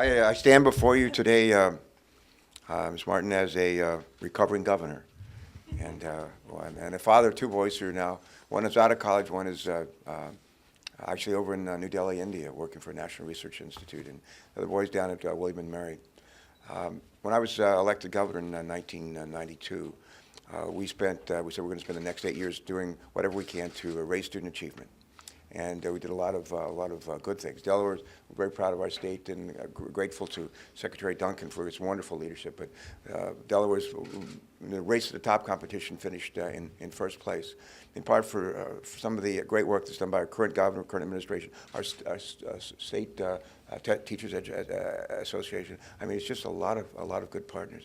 I stand before you today, Ms. Martin, as a recovering governor, and a father of two boys who are now, one is out of college, one is actually over in New Delhi, India, working for a National Research Institute, and the other boy's down at William and Mary. When I was elected governor in 1992, we said we're going to spend the next 8 years doing whatever we can to raise student achievement. And we did a lot of good things. Delaware, we're very proud of our state and grateful to Secretary Duncan for his wonderful leadership. But Delaware's the race to the top competition finished in first place, in part for some of the great work that's done by our current governor, current administration, our state teachers association. I mean, it's just a lot of good partners.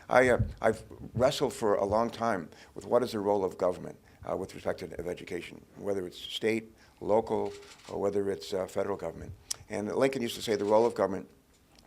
I've wrestled for a long time with what is the role of government with respect to education, whether it's state, local, or whether it's federal government. And Lincoln used to say the role of government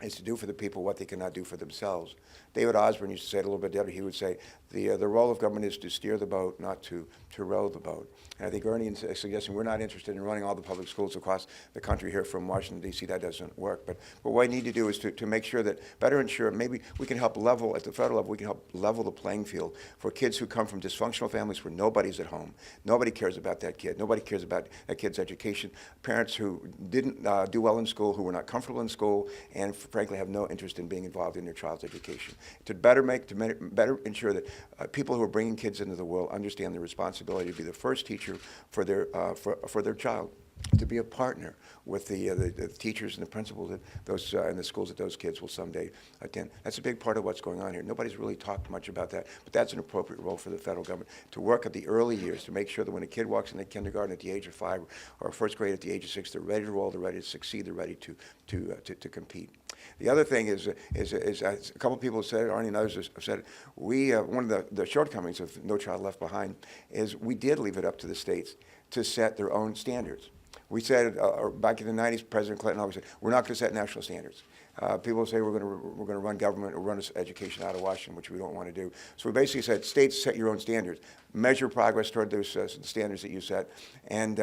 is to do for the people what they cannot do for themselves. David Osborne used to say it a little bit different. He would say the role of government is to steer the boat, not to row the boat. And I think Ernie is suggesting we're not interested in running all the public schools across the country here from Washington, D.C. That doesn't work. But what we need to do is to make sure that, better ensure, maybe we can help level, at the federal level, we can help level the playing field for kids who come from dysfunctional families where nobody's at home. Nobody cares about that kid. Nobody cares about that kid's education. Parents who didn't do well in school, who were not comfortable in school, and frankly have no interest in being involved in their child's education. To better ensure that people who are bringing kids into the world understand the responsibility to be the first teacher for their child, to be a partner with the teachers and the principals that those in the schools that those kids will someday attend. That's a big part of what's going on here. Nobody's really talked much about that, but that's an appropriate role for the federal government, to work at the early years, to make sure that when a kid walks into kindergarten at the age of 5 or first grade at the age of 6, they're ready to roll, they're ready to succeed, they're ready to compete. The other thing is a couple of people have said it, Arne and others have said it, one of the shortcomings of No Child Left Behind is we did leave it up to the states to set their own standards. We said back in the 90s, President Clinton always said, we're not going to set national standards. People say we're going to run government or run education out of Washington, which we don't want to do. So we basically said, states, set your own standards. Measure progress toward those standards that you set. And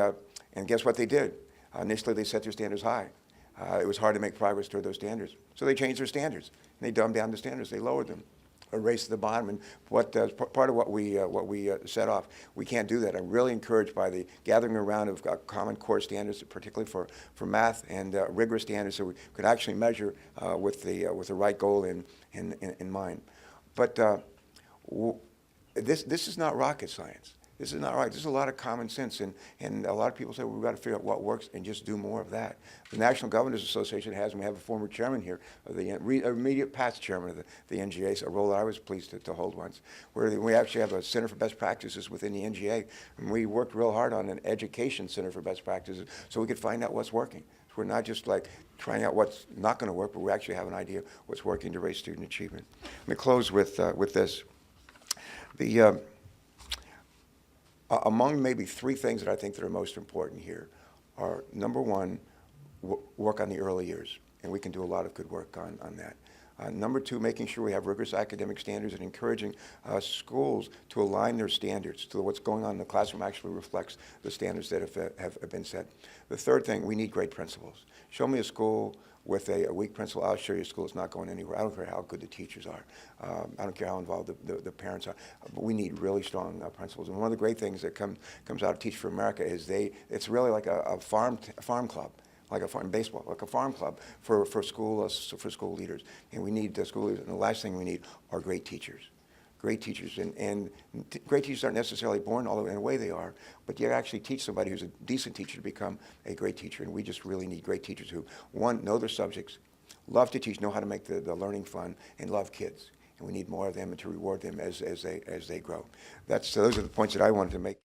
guess what they did? Initially, they set their standards high. It was hard to make progress toward those standards. So they changed their standards. And they dumbed down the standards. They lowered them, or raced to the bottom. And part of what we set off, we can't do that. I'm really encouraged by the gathering around of common core standards, particularly for math, and rigorous standards, so we could actually measure with the right goal in mind. But this is not rocket science. This is not right. This is a lot of common sense, and a lot of people say, well, we've got to figure out what works and just do more of that. The National Governors Association has, and we have a former chairman here, immediate past chairman of the NGA, a role that I was pleased to hold once, where we actually have a Center for Best Practices within the NGA, and we worked real hard on an education Center for Best Practices so we could find out what's working. So we're not just like trying out what's not going to work, but we actually have an idea of what's working to raise student achievement. Let me close with this. Among maybe 3 things that I think that are most important here are, number one, work on the early years, and we can do a lot of good work on that. Number 2, making sure we have rigorous academic standards and encouraging schools to align their standards to what's going on in the classroom actually reflects the standards that have been set. The third thing, we need great principals. Show me a school with a weak principal, I'll show you a school that's not going anywhere. I don't care how good the teachers are. I don't care how involved the parents are. But we need really strong principals. And one of the great things that comes out of Teach for America is it's really like a farm club, like a farm baseball, like a farm club for school leaders. And we need school leaders. And the last thing we need are great teachers. Great teachers, and great teachers aren't necessarily born, although in a way they are, but you actually teach somebody who's a decent teacher to become a great teacher, and we just really need great teachers who, one, know their subjects, love to teach, know how to make the learning fun, and love kids. And we need more of them and to reward them as they grow. Those are the points that I wanted to make.